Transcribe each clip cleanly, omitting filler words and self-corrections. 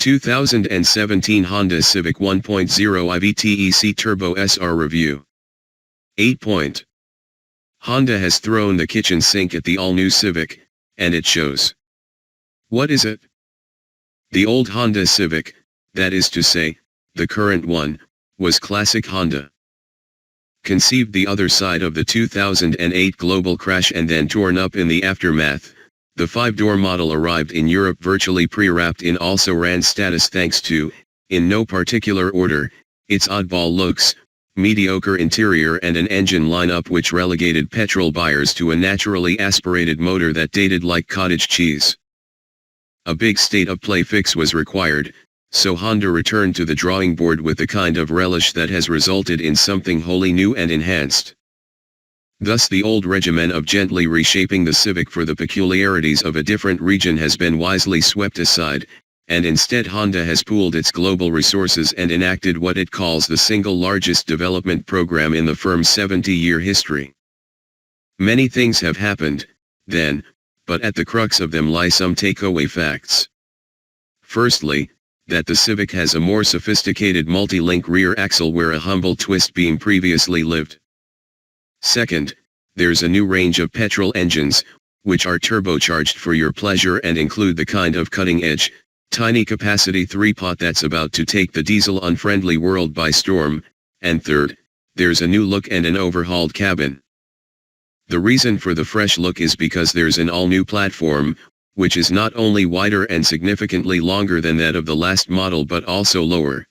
2017 Honda Civic 1.0 i-VTEC Turbo SR Review. 8 point. Honda has thrown the kitchen sink at the all-new Civic, and it shows. What is it? The old Honda Civic, that is to say, the current one, was classic Honda. Conceived the other side of the 2008 global crash and then torn up in the aftermath, the 5-door model arrived in Europe virtually pre-wrapped in also-ran status thanks to, in no particular order, its oddball looks, mediocre interior and an engine lineup which relegated petrol buyers to a naturally aspirated motor that dated like cottage cheese. A big state-of-play fix was required, so Honda returned to the drawing board with the kind of relish that has resulted in something wholly new and enhanced. Thus the old regimen of gently reshaping the Civic for the peculiarities of a different region has been wisely swept aside, and instead Honda has pooled its global resources and enacted what it calls the single largest development program in the firm's 70-year history. Many things have happened, then, but at the crux of them lie some takeaway facts. Firstly, that the Civic has a more sophisticated multi-link rear axle where a humble twist beam previously lived. Second, there's a new range of petrol engines, which are turbocharged for your pleasure and include the kind of cutting-edge, tiny-capacity 3-pot that's about to take the diesel-unfriendly world by storm, and third, there's a new look and an overhauled cabin. The reason for the fresh look is because there's an all-new platform, which is not only wider and significantly longer than that of the last model but also lower.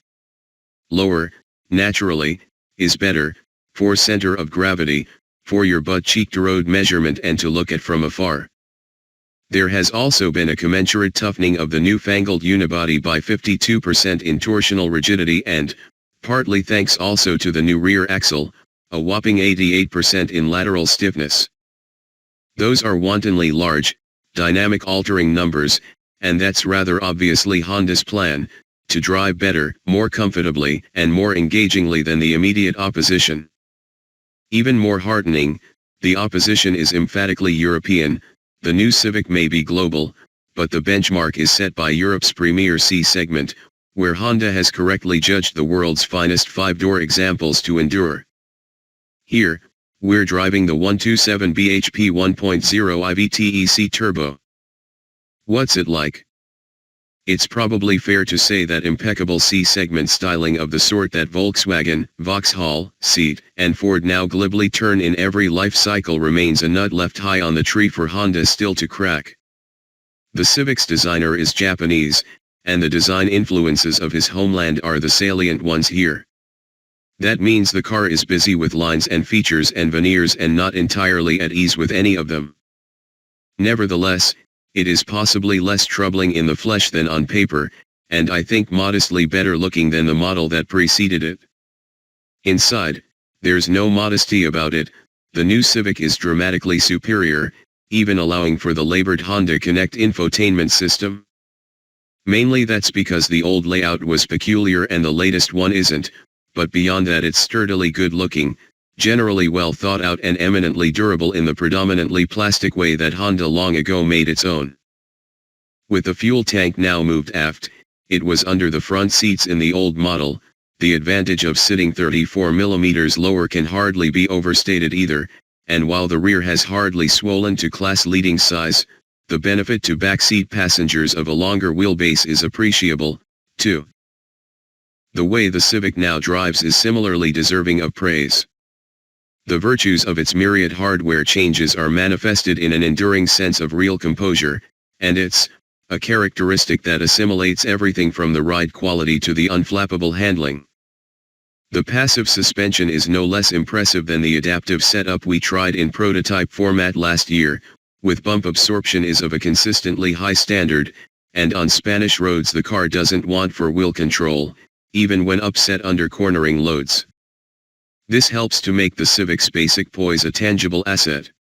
Lower, naturally, is better, for center of gravity, for your butt cheek to road measurement and to look at from afar. There has also been a commensurate toughening of the newfangled unibody by 52% in torsional rigidity and, partly thanks also to the new rear axle, a whopping 88% in lateral stiffness. Those are wantonly large, dynamic altering numbers, and that's rather obviously Honda's plan, to drive better, more comfortably, and more engagingly than the immediate opposition. Even more heartening, the opposition is emphatically European. The new Civic may be global, but the benchmark is set by Europe's premier C segment, where Honda has correctly judged the world's finest 5-door examples to endure. Here, we're driving the 127 bhp 1.0 i-VTEC Turbo. What's it like? It's probably fair to say that impeccable C-segment styling of the sort that Volkswagen, Vauxhall, Seat, and Ford now glibly turn in every life cycle remains a nut left high on the tree for Honda still to crack. The Civic's designer is Japanese, and the design influences of his homeland are the salient ones here. That means the car is busy with lines and features and veneers and not entirely at ease with any of them. Nevertheless, it is possibly less troubling in the flesh than on paper, and I think modestly better looking than the model that preceded it. Inside, there's no modesty about it, the new Civic is dramatically superior, even allowing for the labored Honda Connect infotainment system. Mainly that's because the old layout was peculiar and the latest one isn't, but beyond that it's sturdily good looking, generally well thought out and eminently durable in the predominantly plastic way that Honda long ago made its own. With the fuel tank now moved aft, it was under the front seats in the old model. The advantage of sitting 34 mm lower can hardly be overstated either, and while the rear has hardly swollen to class-leading size, the benefit to backseat passengers of a longer wheelbase is appreciable, too. The way the Civic now drives is similarly deserving of praise. The virtues of its myriad hardware changes are manifested in an enduring sense of real composure, and it's a characteristic that assimilates everything from the ride quality to the unflappable handling. The passive suspension is no less impressive than the adaptive setup we tried in prototype format last year, with bump absorption is of a consistently high standard, and on Spanish roads the car doesn't want four-wheel control, even when upset under cornering loads. This helps to make the Civic's basic poise a tangible asset.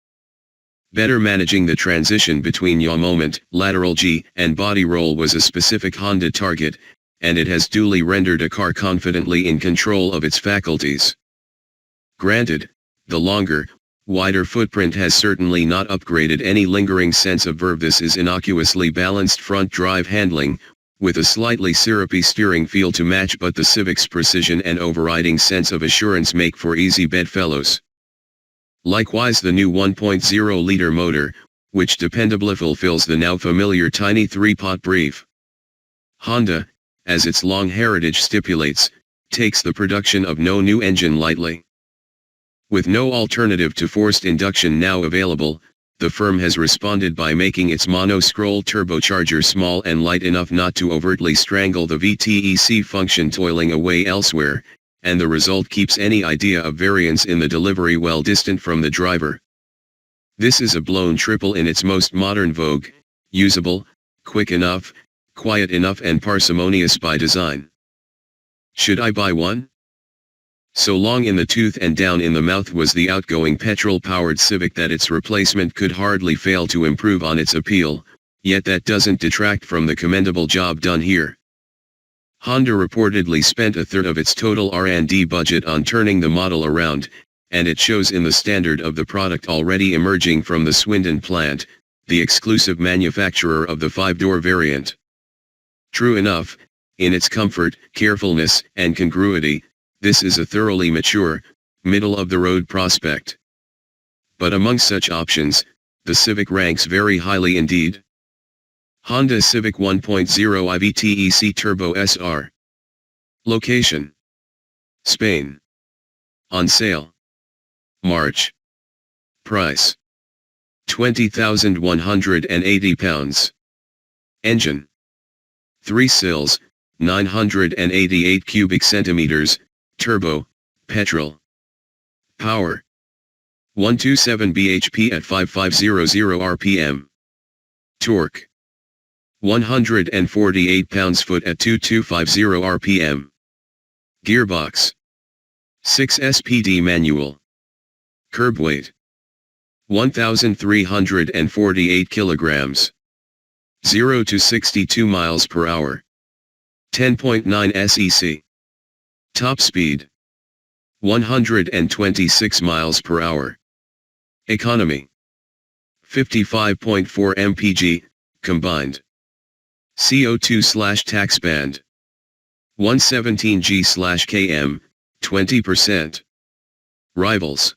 Better managing the transition between yaw moment, lateral G, and body roll was a specific Honda target, and it has duly rendered a car confidently in control of its faculties. Granted, the longer, wider footprint has certainly not upgraded any lingering sense of verve. This is innocuously balanced front drive handling, with a slightly syrupy steering feel to match, but the Civic's precision and overriding sense of assurance make for easy bedfellows. Likewise, the new 1.0-liter motor, which dependably fulfills the now familiar tiny 3-pot brief. Honda, as its long heritage stipulates, takes the production of no new engine lightly. With no alternative to forced induction now available, the firm has responded by making its mono-scroll turbocharger small and light enough not to overtly strangle the VTEC function toiling away elsewhere, and the result keeps any idea of variance in the delivery well distant from the driver. This is a blown triple in its most modern vogue, usable, quick enough, quiet enough and parsimonious by design. Should I buy one? So long in the tooth and down in the mouth was the outgoing petrol-powered Civic that its replacement could hardly fail to improve on its appeal, yet that doesn't detract from the commendable job done here. Honda reportedly spent a third of its total R&D budget on turning the model around, and it shows in the standard of the product already emerging from the Swindon plant, the exclusive manufacturer of the 5-door variant. True enough, in its comfort, carefulness, and congruity, this is a thoroughly mature, middle-of-the-road prospect. But among such options, the Civic ranks very highly indeed. Honda Civic 1.0 i-VTEC Turbo SR. Location: Spain. On sale: March. Price: £20,180. Engine: 3 sills, 988 cubic centimeters, turbo, petrol. Power: 127 bhp at 5500 rpm. Torque: 148 pounds-foot at 2250 rpm. Gearbox: 6 SPD manual. Curb weight: 1,348 kilograms. 0 to 62 miles per hour. 10.9 sec. Top speed: 126 miles per hour. Economy: 55.4 mpg, combined. CO2/tax band: 117 g/km, 20%. Rivals: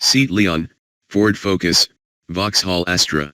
Seat Leon, Ford Focus, Vauxhall Astra.